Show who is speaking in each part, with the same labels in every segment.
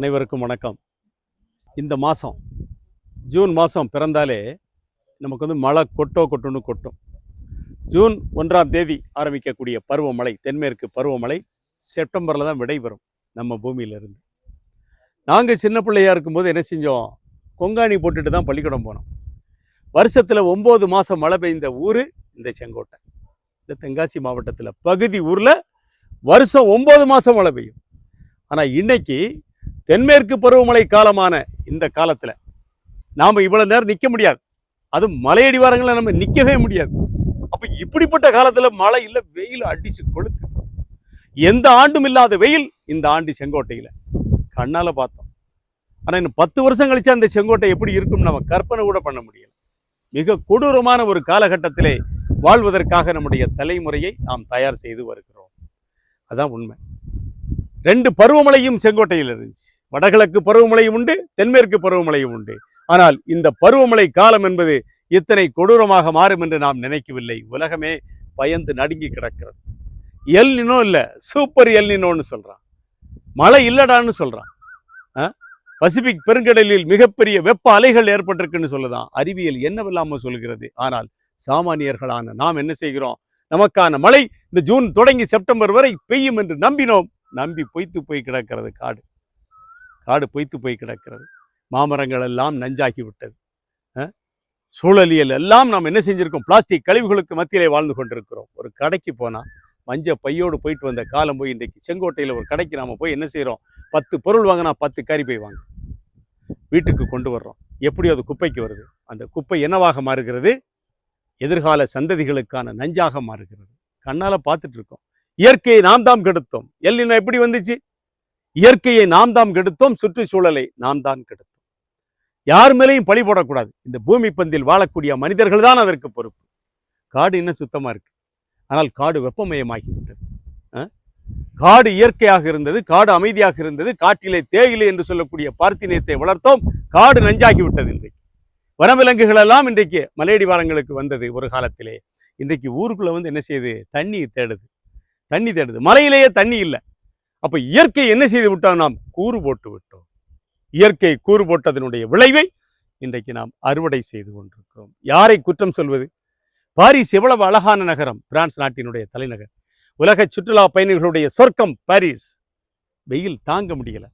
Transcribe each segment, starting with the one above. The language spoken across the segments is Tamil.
Speaker 1: அனைவருக்கும் வணக்கம். இந்த மாதம் ஜூன் மாதம் பிறந்தாலே நமக்கு மழை கொட்டுன்னு கொட்டும். ஜூன் 1ஆம் தேதி ஆரம்பிக்கக்கூடிய பருவமழை, தென்மேற்கு பருவமழை செப்டம்பரில் தான் விடைபெறும் நம்ம பூமியிலிருந்து. நாங்கள் சின்ன பிள்ளையாக இருக்கும்போது என்ன செஞ்சோம், கொங்காணி போட்டுட்டு தான் பள்ளிக்கூடம் போனோம். வருஷத்தில் 9 மாதம் மழை பெய்ந்த ஊர் இந்த செங்கோட்டை. இந்த தென்காசி மாவட்டத்தில் பகுதி ஊரில் வருஷம் 9 மாதம் மழை பெய்யும். ஆனால் இன்னைக்கு தென்மேற்கு பருவமழை காலமான இந்த காலத்தில் நாம் இவ்வளோ நேரம் நிற்க முடியாது. அதுவும் மலையடிவாரங்களில் நம்ம நிற்கவே முடியாது. அப்போ இப்படிப்பட்ட காலத்தில் மழை இல்லை, வெயில் அடித்து கொளுத்து. எந்த ஆண்டும் இல்லாத வெயில் இந்த ஆண்டு செங்கோட்டையில் கண்ணால் பார்த்தோம். ஆனால் இன்னும் 10 வருஷம் கழிச்சா அந்த செங்கோட்டை எப்படி இருக்கும்னு நம்ம கற்பனை கூட பண்ண முடியல. மிக கொடூரமான ஒரு காலகட்டத்திலே வாழ்வதற்காக நம்முடைய தலைமுறையை நாம் தயார் செய்து வருகிறோம். அதான் உண்மை. 2 பருவமழையும் செங்கோட்டையில் இருந்துச்சு. வடகிழக்கு பருவமழையும் உண்டு, தென்மேற்கு பருவமழையும் உண்டு. ஆனால் இந்த பருவமழை காலம் என்பது இத்தனை கொடூரமாக மாறும் என்று நாம் நினைக்கவில்லை. உலகமே பயந்து நடுங்கி கிடக்கிறது. எல் நினோ இல்லை, சூப்பர் எல் நினோன்னு சொல்றான். மழை இல்லடான்னு சொல்றான். பசிபிக் பெருங்கடலில் மிகப்பெரிய வெப்ப அலைகள் ஏற்பட்டிருக்குன்னு சொல்லுதான். அறிவியல் என்னவெல்லாம சொல்கிறது. ஆனால் சாமானியர்களான நாம் என்ன செய்கிறோம், நமக்கான மழை இந்த ஜூன் தொடங்கி செப்டம்பர் வரை பெய்யும் என்று நம்பினோம். நம்பி பொய்த்து போய் கிடக்கிறது. காடு பொய்த்து போய் கிடக்கிறது. மாமரங்கள் எல்லாம் நஞ்சாக்கி விட்டது. சூழலியல் எல்லாம் நாம் என்ன செஞ்சிருக்கோம், பிளாஸ்டிக் கழிவுகளுக்கு மத்தியிலே வாழ்ந்து கொண்டிருக்கிறோம். ஒரு கடைக்கு போனால் மஞ்சள் பையோடு போயிட்டு வந்த காலம் போய் இன்றைக்கு செங்கோட்டையில் ஒரு கடைக்கு நாம் போய் என்ன செய்கிறோம், 10 பொருள் வாங்கினா 10 கறி பை வாங்க வீட்டுக்கு கொண்டு வர்றோம். எப்படி அது குப்பைக்கு வருது. அந்த குப்பை என்னவாக மாறுகிறது, எதிர்கால சந்ததிகளுக்கான நஞ்சாக மாறுகிறது. கண்ணால் பார்த்துட்டு இருக்கோம். இயற்கையை நாம் தான் கெடுத்தோம். எல்லினோ எப்படி வந்துச்சு, இயற்கையை நாம் தான் கெடுத்தோம், சுற்றுச்சூழலை நாம் தான் கெடுத்தோம். யார் மேலேயும் பழி போடக்கூடாது. இந்த பூமி பந்தில் வாழக்கூடிய மனிதர்கள் தான் அதற்கு பொறுப்பு. காடு இன்னும் சுத்தமா இருக்கு, ஆனால் காடு வெப்பமயமாகிவிட்டது. காடு இயற்கையாக இருந்தது, காடு அமைதியாக இருந்தது. காட்டிலே தேயிலை என்று சொல்லக்கூடிய பார்த்தினியத்தை வளர்த்தோம், காடு நஞ்சாகிவிட்டது. இன்றைக்கு வனவிலங்குகள் எல்லாம் இன்றைக்கு மலையடிவாரங்களுக்கு வந்தது ஒரு காலத்திலே. இன்றைக்கு ஊருக்குள்ள என்ன செய்யுது, தண்ணி தேடுது. மலையிலேயே தண்ணி இல்லை. அப்ப இயற்கை என்ன செய்து விட்டோம், நாம் கூறு போட்டு விட்டோம். இயற்கை கூறு போட்டதனுடைய விளைவை இன்றைக்கு நாம் அறுவடை செய்து கொண்டிருக்கிறோம். யாரை குற்றம் சொல்வது. பாரிஸ் எவ்வளவு அழகான நகரம், பிரான்ஸ் நாட்டினுடைய தலைநகர், உலக சுற்றுலா பயணிகளுடைய சொர்க்கம் பாரிஸ். வெயில் தாங்க முடியல.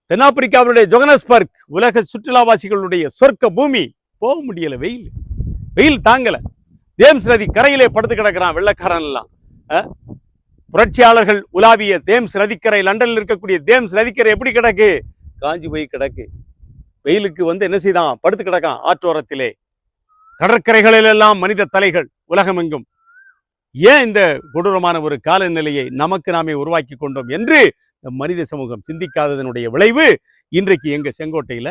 Speaker 1: தென்னாப்பிரிக்காவுடைய ஜோகனஸ்பர்க் உலக சுற்றுலாவாசிகளுடைய சொர்க்க பூமி, போக முடியல. வெயில் தாங்கல. தேம்ஸ் நதி கரையிலே படுத்து கிடக்கிறான் வெள்ளக்காரன் எல்லாம். புரட்சியாளர்கள் உலாவிய தேம்ஸ் நதிக்கரை, லண்டனில் இருக்கக்கூடிய தேம்ஸ் நதிக்கரை எப்படி கிடக்கு, காஞ்சி போய் கிடக்கு. வெயிலுக்கு என்ன செய்தான், படுத்து கிடக்கான் ஆற்றோரத்திலே. கடற்கரைகளில் எல்லாம் மனித தலைகள் உலகமெங்கும். ஏன் இந்த கொடூரமான ஒரு காலநிலையை நமக்கு நாமே உருவாக்கி கொண்டோம் என்று மனித சமூகம் சிந்திக்காததனுடைய விளைவு இன்றைக்கு எங்க செங்கோட்டையில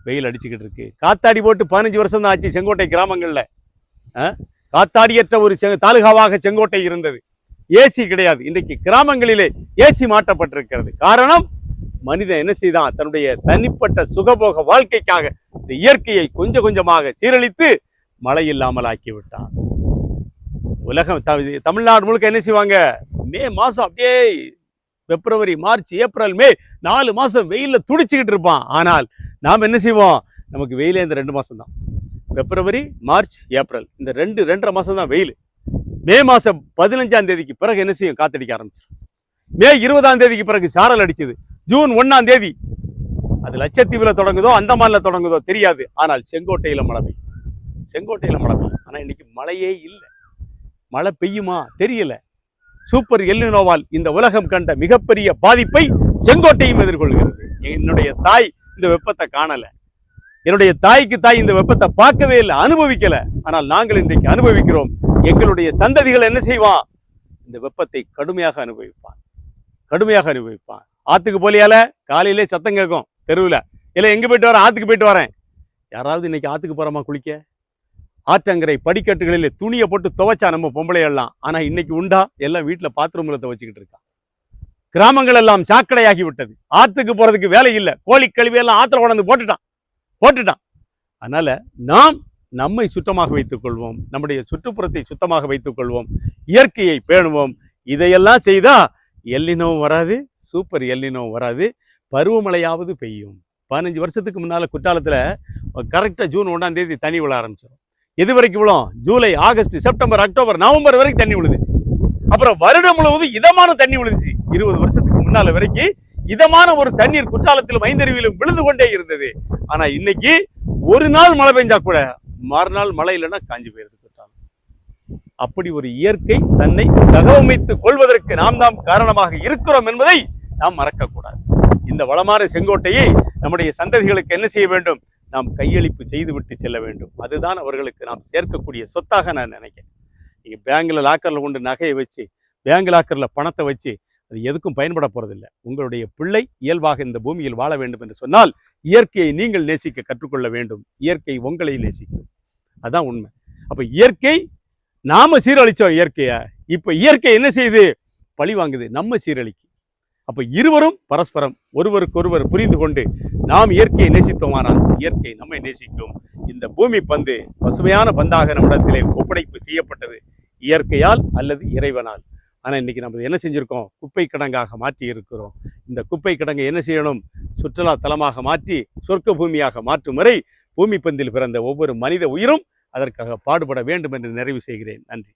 Speaker 1: வெயில் அடிச்சுக்கிட்டு இருக்கு. காத்தாடி போட்டு 15 வருஷம் தான் ஆச்சு செங்கோட்டை கிராமங்கள்ல. காத்தாடியற்ற ஒரு தாலுகாவாக செங்கோட்டை இருந்தது. ஏசி கிடையாது. இன்றைக்கு கிராமங்களிலே ஏசி மாற்றப்பட்டிருக்கிறது. காரணம், மனிதன் என்ன செய்தான், தன்னுடைய தனிப்பட்ட சுகபோக வாழ்க்கைக்காக இந்த இயற்கையை கொஞ்சம் கொஞ்சமாக சீரழித்து மழை இல்லாமல் ஆக்கிவிட்டான். உலகம் தமிழ்நாடு முழுக்க என்ன செய்வாங்க, மே மாசம் அப்படியே பிப்ரவரி, மார்ச், ஏப்ரல், மே 4 மாசம் வெயில்ல துடிச்சுக்கிட்டு இருப்பான். ஆனால் நாம் என்ன செய்வோம், நமக்கு வெயிலே இந்த 2 மாசம் தான். பிப்ரவரி, மார்ச், ஏப்ரல், இந்த 2.5 மாசம் தான் வெயில். மே மாசம் 15ஆம் தேதிக்கு பிறகு என்ன செய்யும், காத்தடிக்க ஆரம்பிச்சிடும். மே 20ஆம் தேதிக்கு பிறகு சாரல் அடிச்சது. ஜூன் 1ஆம் தேதி அது லட்சத்தீவுல தொடங்குதோ அந்தமான்ல தொடங்குதோ தெரியாது. ஆனால் செங்கோட்டையில மழை பெய்யும். ஆனா இன்னைக்கு மழையே இல்லை. மழை பெய்யுமா தெரியல. சூப்பர் எல்லினோவால் இந்த உலகம் கண்ட மிகப்பெரிய பாதிப்பை செங்கோட்டையும் எதிர்கொள்கிறது. என்னுடைய தாய் இந்த வெப்பத்தை காணல. என்னுடைய தாய்க்கு தாய் இந்த வெப்பத்தை பார்க்கவே இல்லை, அனுபவிக்கல. ஆனால் நாங்கள் இன்றைக்கு அனுபவிக்கிறோம். எங்களுடைய சந்ததிகள் என்ன செய்வான், இந்த வெப்பத்தை கடுமையாக அனுபவிப்பான். ஆத்துக்கு போலியால காலையிலே சத்தம் கேட்கும் தெருவில். இல்லை எங்க போயிட்டு வரேன், ஆத்துக்கு போயிட்டு வரேன். யாராவது இன்னைக்கு ஆத்துக்கு போறோமா குளிக்க? ஆற்றங்கரை படிக்கட்டுகளில் துணியை போட்டு துவைச்சா நம்ம பொம்பளை எல்லாம். ஆனா இன்னைக்கு உண்டா, எல்லாம் வீட்டுல பாத்ரூம்ல துவைச்சுக்கிட்டு இருக்கா. கிராமங்கள் எல்லாம் சாக்கடையாகி விட்டது. ஆத்துக்கு போறதுக்கு வேலை இல்லை. கோழி கழிவு எல்லாம் ஆத்துல கொண்டு போட்டுட்டான். அதனால நாம் நம்மை சுத்தமாக வைத்துக் கொள்வோம், நம்முடைய சுற்றுப்புறத்தை சுத்தமாக வைத்துக் கொள்வோம், இயற்கையை பேணுவோம். இதையெல்லாம் செய்தா எல்லினோவும் வராது, சூப்பர் எல்லினோவும் வராது. பருவமழையாவது பெய்யும். 15 வருஷத்துக்கு முன்னால் குற்றாலத்தில் கரெக்டாக ஜூன் 1ஆம் தேதி தண்ணி விழ ஆரம்பிச்சிடும். எது வரைக்கும் விழும்? July, August, September, October, November வரைக்கும் தண்ணி விழுந்துச்சு. அப்புறம் வருடம் முழுவதும் இதமான தண்ணி விழுந்துச்சு. 20 வருஷத்துக்கு முன்னால வரைக்கும் இதமான ஒரு தண்ணீர் குற்றாலத்திலும் ஐந்தருவியிலும் விழுந்து கொண்டே இருந்தது. ஆனா இன்னைக்கு ஒரு நாள் மழை பெஞ்சா கூட மறுநாள் மழை இல்லைன்னா காஞ்சி போயிருது குற்றாலம். அப்படி ஒரு இயற்கை தன்னை தகவமைத்துக் கொள்வதற்கு நாம் தான் காரணமாக இருக்கிறோம் என்பதை நாம் மறக்கக்கூடாது. இந்த வளமான செங்கோட்டையை நம்முடைய சந்ததிகளுக்கு என்ன செய்ய வேண்டும்? நாம் கையளிப்பு செய்துவிட்டு செல்ல வேண்டும். அதுதான் அவர்களுக்கு நாம் சேர்க்கக்கூடிய சொத்தாக நான் நினைக்கிறேன். நீங்கள் பேங்கில் லாக்கரில் கொண்டு நகையை வச்சு, பேங்க் லாக்கரில் பணத்தை வச்சு அது எதுக்கும் பயன்பட போகிறதில்லை. உங்களுடைய பிள்ளை இயல்பாக இந்த பூமியில் வாழ வேண்டும் என்று சொன்னால் இயற்கையை நீங்கள் நேசிக்க கற்றுக்கொள்ள வேண்டும். இயற்கை உங்களை நேசிக்கும். அதுதான் உண்மை. அப்போ இயற்கை நாம சீரழிச்சோம் இயற்கையை. இப்போ இயற்கை என்ன செய்யுது? பழி வாங்குது, நம்ம சீரழிக்கு. அப்போ இருவரும் பரஸ்பரம் ஒருவருக்கொருவர் புரிந்து கொண்டு நாம் இயற்கையை நேசித்தோமானால் இயற்கை நம்மை நேசிக்கும். இந்த பூமி பந்து பசுமையான பந்தாக நம்மிடத்திலே ஒப்படைப்பு செய்யப்பட்டது இயற்கையால் அல்லது இறைவனால். ஆனால் இன்னைக்கு நம்ம என்ன செஞ்சுருக்கோம்? குப்பை கிடங்காக மாற்றி இருக்கிறோம். இந்த குப்பை கிடங்கை என்ன செய்யணும்? சுற்றுலா தலமாக மாற்றி சொர்க்க பூமியாக மாற்றும் வரை பூமி பந்தில் பிறந்த ஒவ்வொரு மனித உயிரும் அதற்காக பாடுபட வேண்டும் என்று நிறைவு செய்கிறேன். நன்றி.